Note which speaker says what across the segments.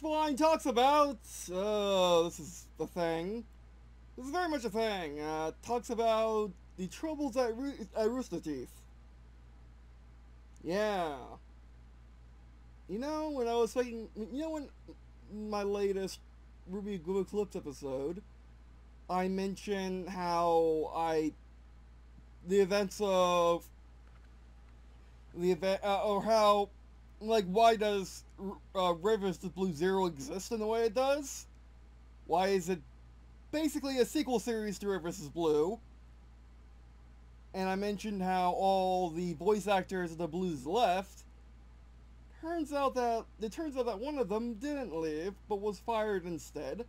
Speaker 1: Fine talks about, this is the thing. This is very much a thing. Talks about the troubles at Rooster Teeth. Yeah. When I was thinking, when my latest Ruby Google Clips episode, I mentioned how the events of the event, or how, like, why does Rivers to Blue Zero exist in the way it does? Why is it basically a sequel series to Rivers is Blue? And I mentioned how all the voice actors of the Blues left. Turns out that one of them didn't leave, but was fired instead.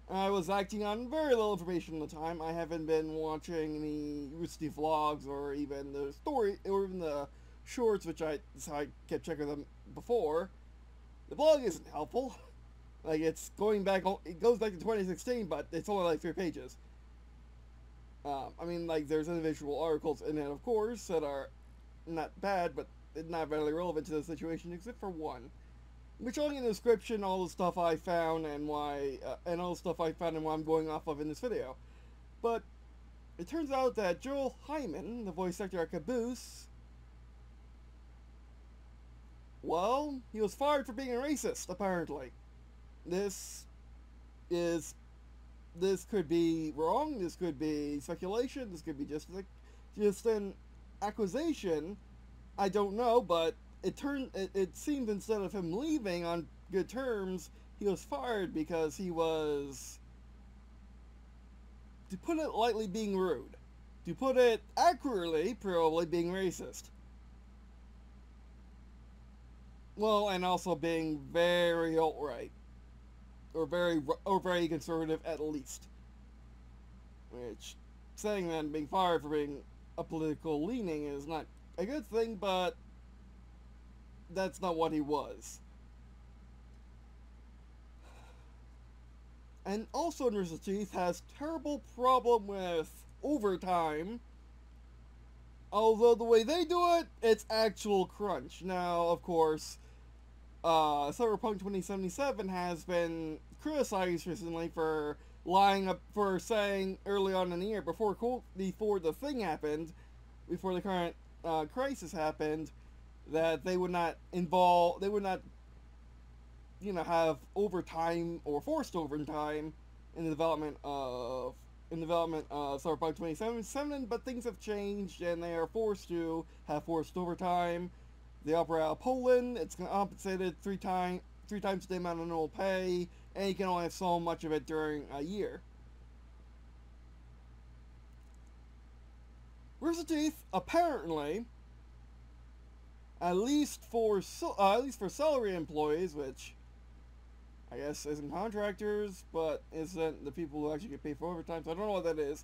Speaker 1: I was acting on very little information at the time. I haven't been watching the Rooster Teeth vlogs or even the story or even the shorts, which I kept checking them before. The blog isn't helpful. Like, it goes back to 2016, but it's only like 3 pages. There's individual articles in it, of course, that are not bad, but not very relevant to the situation, except for one. Which showing in the description all the stuff I found and why I'm going off of in this video. But it turns out that Joel Hyman, the voice actor at Caboose, well, he was fired for being a racist, apparently. This could be wrong, this could be speculation, this could be just an accusation. I don't know, but it seemed instead of him leaving on good terms, he was fired because he was, to put it lightly, being rude. To put it accurately, probably being racist. Well, and also being very alt-right. Or very conservative at least. Which, saying that and being fired for being a political leaning is not a good thing, but that's not what he was. And also Rooster Teeth has terrible problem with overtime. Although the way they do it, it's actual crunch. Now, of course, Cyberpunk 2077 has been criticized recently for saying early on in the year, before the thing happened, before the current crisis happened, that they would not have overtime or forced overtime in the development of Cyberpunk 2077, but things have changed and they are forced to have forced overtime. They operate out of Poland. It's compensated three times the amount of normal pay, and you can only have so much of it during a year. Rooster Teeth, apparently, at least for salary employees, which I guess isn't contractors, but isn't the people who actually get paid for overtime, so I don't know what that is.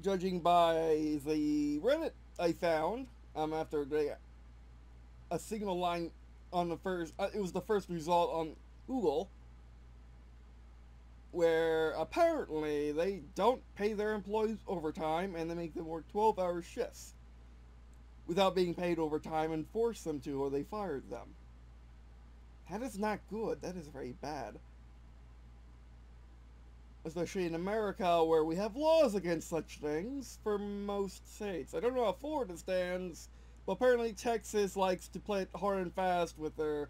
Speaker 1: Judging by the Reddit I found, after a signal line on the first, it was the first result on Google, where apparently they don't pay their employees overtime and they make them work 12-hour shifts without being paid overtime and force them to, or they fired them. That is not good. That is very bad. Especially in America, where we have laws against such things for most states. I don't know how Florida stands, but apparently Texas likes to play it hard and fast with the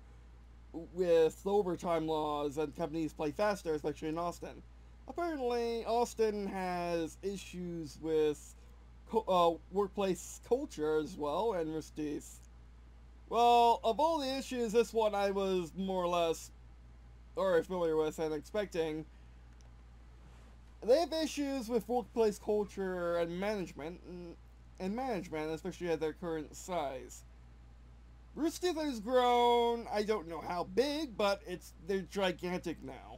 Speaker 1: overtime laws, and companies play faster, especially in Austin. Apparently, Austin has issues with workplace culture as well, and Rooster Teeth. Well, of all the issues, this one I was more or less already familiar with and expecting. They have issues with workplace culture and management, especially at their current size. Rooster Teeth has grown, I don't know how big, but they're gigantic now.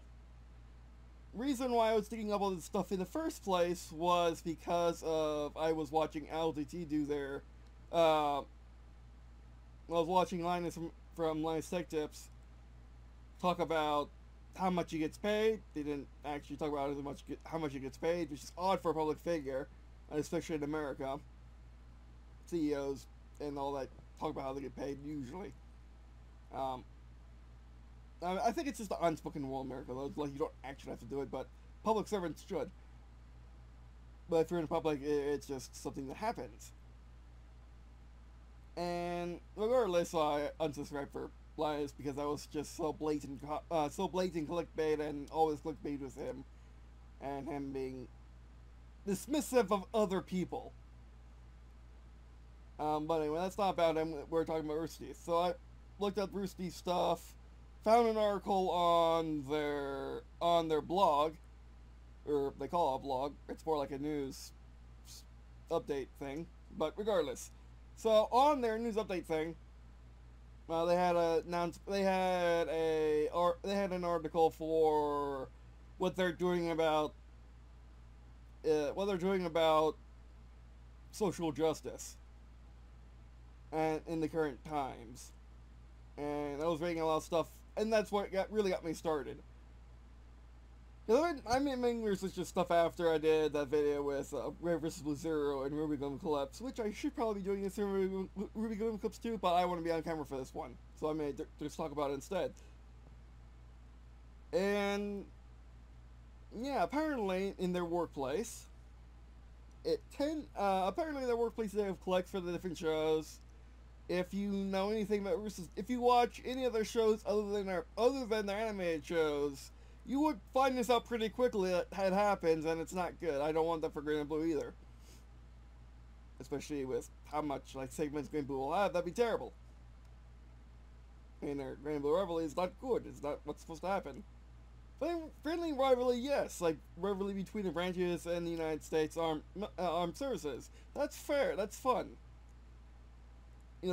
Speaker 1: Reason why I was digging up all this stuff in the first place was because I was watching LTT do their, I was watching Linus from Linus Tech Tips talk about how much he gets paid. They didn't actually talk about how much he gets paid, which is odd for a public figure, especially in America. CEOs and all that talk about how they get paid usually. I think it's just the unspoken rule in America, though. Like, you don't actually have to do it, but public servants should. But if you're in public, it's just something that happens. And regardless, I unsubscribed for Linus because I was just so blatant clickbait, and always clickbait with him, and him being dismissive of other people. But anyway, that's not about him. We're talking about Rooster Teeth. So I looked up Rooster Teeth stuff, found an article on their blog, or they call it a blog. It's more like a news update thing. But regardless, so on their news update thing, they had an article for what they're doing about social justice and in the current times. And I was reading a lot of stuff, and that's what really got me started. I mean, English was just stuff after I did that video with Red vs. Blue Zero and Ruby Gum Clips, which I should probably be doing this in Ruby Gum Clips too, but I want to be on camera for this one, so I may just talk about it instead. And yeah, apparently in their workplace, apparently in their workplace they have collects for the different shows. If you know anything about if you watch any other shows other than their animated shows, you would find this out pretty quickly that it happens, and it's not good. I don't want that for Green and Blue either. Especially with how much segments Green and Blue will have, that'd be terrible. And their Green and Blue rivalry is not good. It's not what's supposed to happen. Friendly rivalry, yes, like rivalry between the branches and the United States armed services. That's fair. That's fun.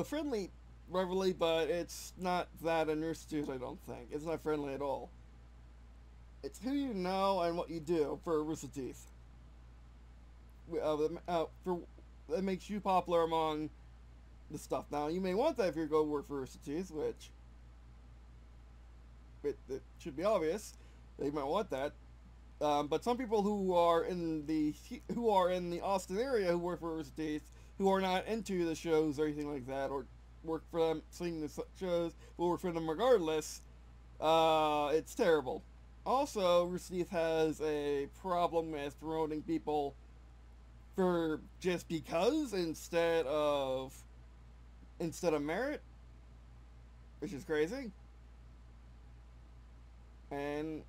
Speaker 1: Friendly rivalry, but it's not that in Rooster Teeth, I don't think. It's not friendly at all. It's who you know and what you do for Rooster Teeth. That makes you popular among the stuff. Now, you may want that if you're going to work for Rooster Teeth, which it should be obvious. They might want that. But some people who are in the Austin area who work for Rooster Teeth, who are not into the shows or anything like that, or work for them, seeing the shows, will work for them regardless, it's terrible. Also, Rooster Teeth has a problem with promoting people for just because instead of merit, which is crazy. And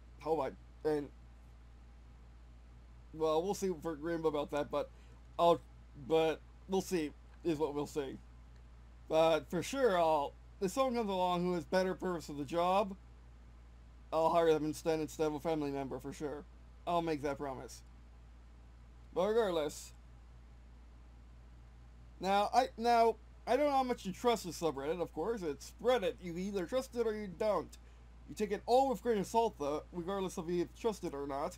Speaker 1: well, we'll see for Green about that, but we'll see is what we'll see. But for sure, if someone comes along who is better purpose for the job, I'll hire them instead of a family member for sure. I'll make that promise. But regardless, now I don't know how much you trust the subreddit. Of course, it's Reddit. You either trust it or you don't. You take it all with a grain of salt, though, regardless of if you trust it or not,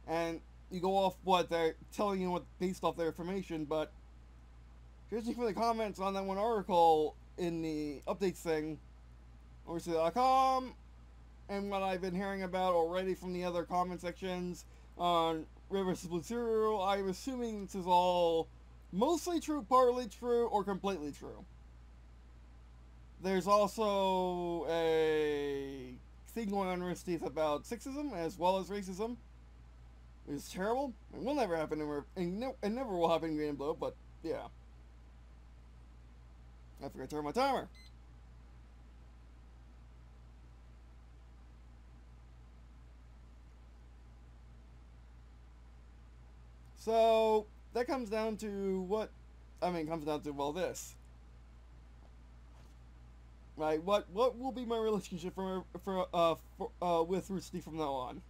Speaker 1: and you go off what they're telling you based off their information. But judging from the comments on that one article in the updates thing, Overseas.com, and what I've been hearing about already from the other comment sections on Red vs. Blue Zero, I'm assuming this is all mostly true, partly true, or completely true. There's also a thing going on in Rooster Teeth about sexism as well as racism. It's terrible. It will never happen and never will happen in Green and Blue, but yeah. I forgot to turn my timer. So that comes down to this. Right, what will be my relationship with Rooster Teeth from now on?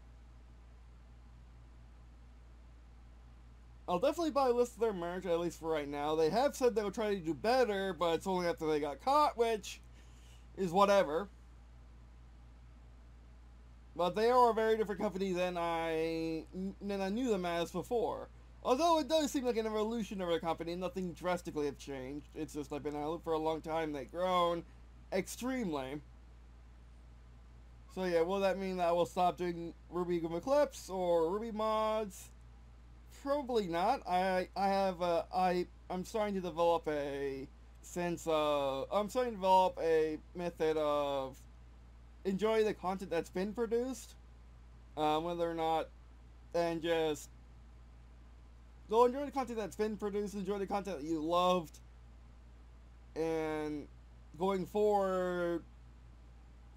Speaker 1: I'll definitely buy a list of their merch, at least for right now. They have said they'll try to do better, but it's only after they got caught, which is whatever. But they are a very different company than I knew them as before. Although it does seem like an evolution of a company, nothing drastically have changed. It's just I've been out for a long time, they've grown extremely. So yeah, will that mean that I will stop doing Ruby Gum Clips or Ruby mods? Probably not. I'm starting to develop a method of enjoy the content that's been produced, whether or not, and just go enjoy the content that's been produced, enjoy the content that you loved, and going forward,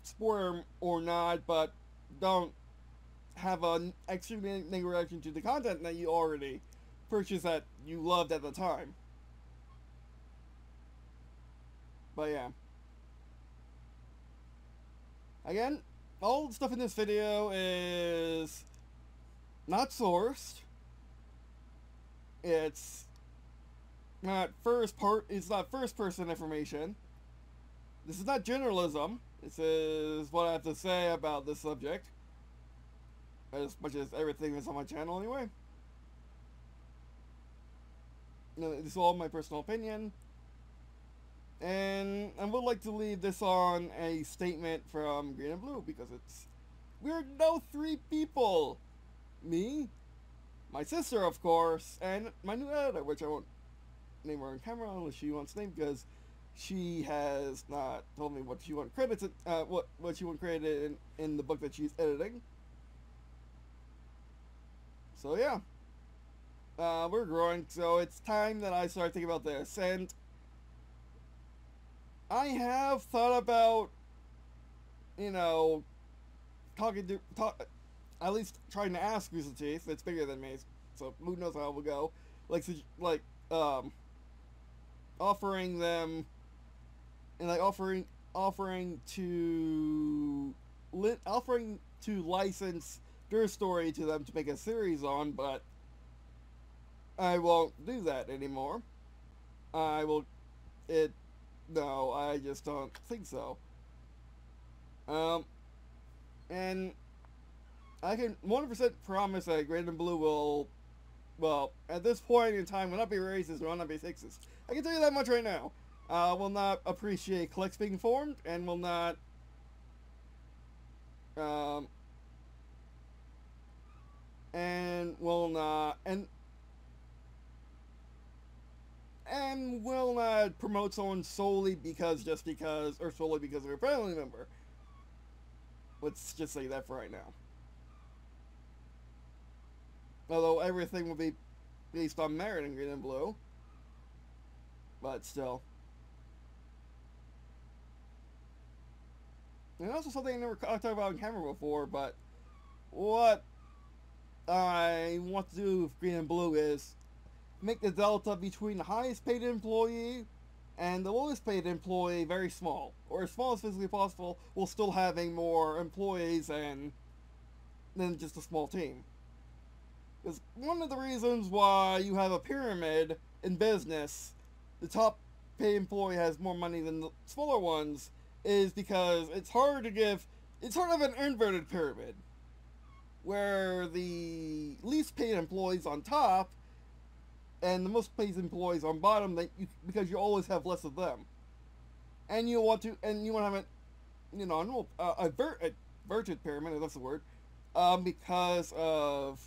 Speaker 1: spoiler or not, but don't have an extremely negative reaction to the content that you already purchased that you loved at the time. But yeah. Again, all the stuff in this video is not sourced. It's not first person information. This is not journalism. This is what I have to say about this subject. As much as everything that's on my channel anyway. This is all my personal opinion. And I would like to leave this on a statement from Green and Blue, because we're no three people. Me, my sister, of course, and my new editor, which I won't name her on camera unless she wants to name, because she has not told me what she wants credited, what she wants credited in the book that she's editing. So yeah, we're growing, so it's time that I start thinking about this, and I have thought about, at least trying to ask Rooster Teeth. It's bigger than me, so who knows how it will go. Offering them, and offering to license their story to them to make a series on, but I won't do that anymore. No, I just don't think so. And I can 100% promise that Green and Blue will, well, at this point in time, will not be racist or will not be sexist. I can tell you that much right now. Will not appreciate cliques being formed, and will not, and will not promote someone solely because they're a family member. Let's just say that for right now. Although everything will be based on merit in Green and Blue. But still. And also something I never talked about on camera before, but what I want to do with Green and Blue is make the delta between the highest paid employee and the lowest paid employee very small, or as small as physically possible, while still having more employees than just a small team. Because one of the reasons why you have a pyramid in business, the top paid employee has more money than the smaller ones, is because it's hard to have an inverted pyramid, where the least paid employees on top and the most paid employees on bottom, because you always have less of them, and you want to have a inverted pyramid, if that's the word, because of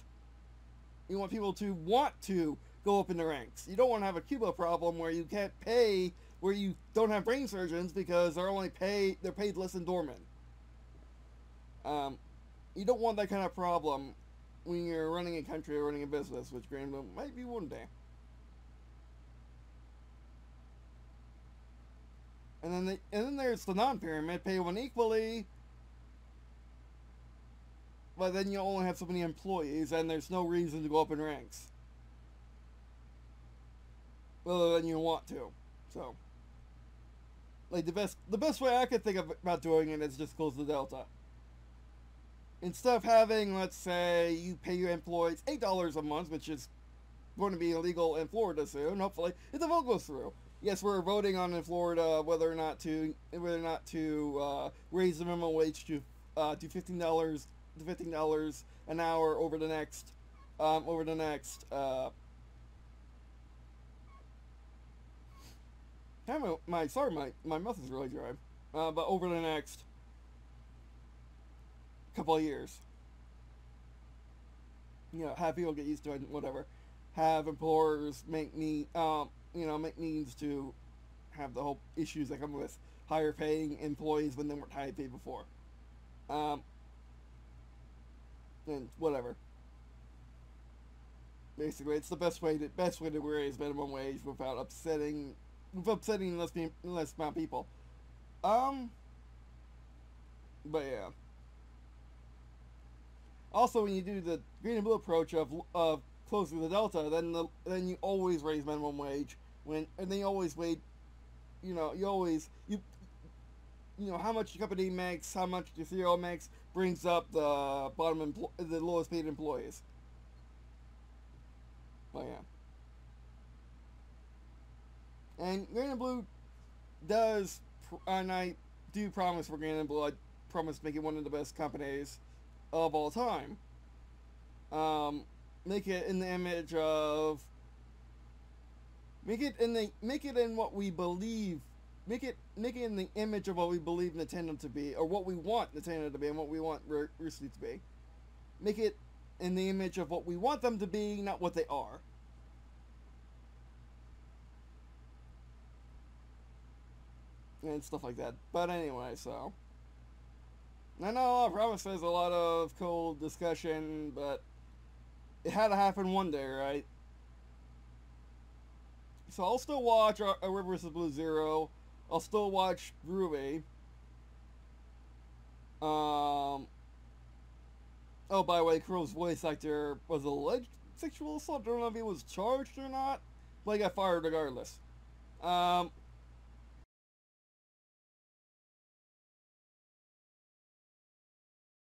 Speaker 1: you want people to want to go up in the ranks. You don't want to have a Cuba problem where you can't pay, where you don't have brain surgeons because they're paid less than doormen. You don't want that kind of problem when you're running a country or running a business, which Green might be one day. And then there's the non-pyramid, pay one equally, but then you only have so many employees, and there's no reason to go up in ranks, other than you want to. So, like, the best way I could think about doing it is just close the delta. Instead of having, let's say, you pay your employees $8 a month, which is going to be illegal in Florida soon, hopefully, if the vote goes through. Yes, we're voting on in Florida whether or not to raise the minimum wage to $15 an hour over the next my mouth is really dry. But over the next couple of years, have people get used to it, whatever. Have employers make means to have the whole issues that come with higher paying employees when they weren't high paid before. Um, and whatever. Basically, it's the best way to raise minimum wage without upsetting less amount of people. Um, but yeah. Also, when you do the green and blue approach of closing the delta, then you always raise minimum wage and then you always wait. You know how much the company makes, how much the CEO makes, brings up the lowest paid employees. But yeah, and Green and Blue does, and I do promise for Green and Blue, I promise to make it one of the best companies of all time. Make it in the image of, make it in what we believe. Make it in the image of what we believe Nintendo to be, or what we want Nintendo to be, and what we want Rooster Teeth to be. Make it in the image of what we want them to be, not what they are. And stuff like that. But anyway, so I know I promise there's a lot of cool discussion, but it had to happen one day, right? So I'll still watch Red vs. Blue Zero. I'll still watch Groovy. Oh, by the way, Crow's voice actor was alleged sexual assault. I don't know if he was charged or not, but he got fired regardless.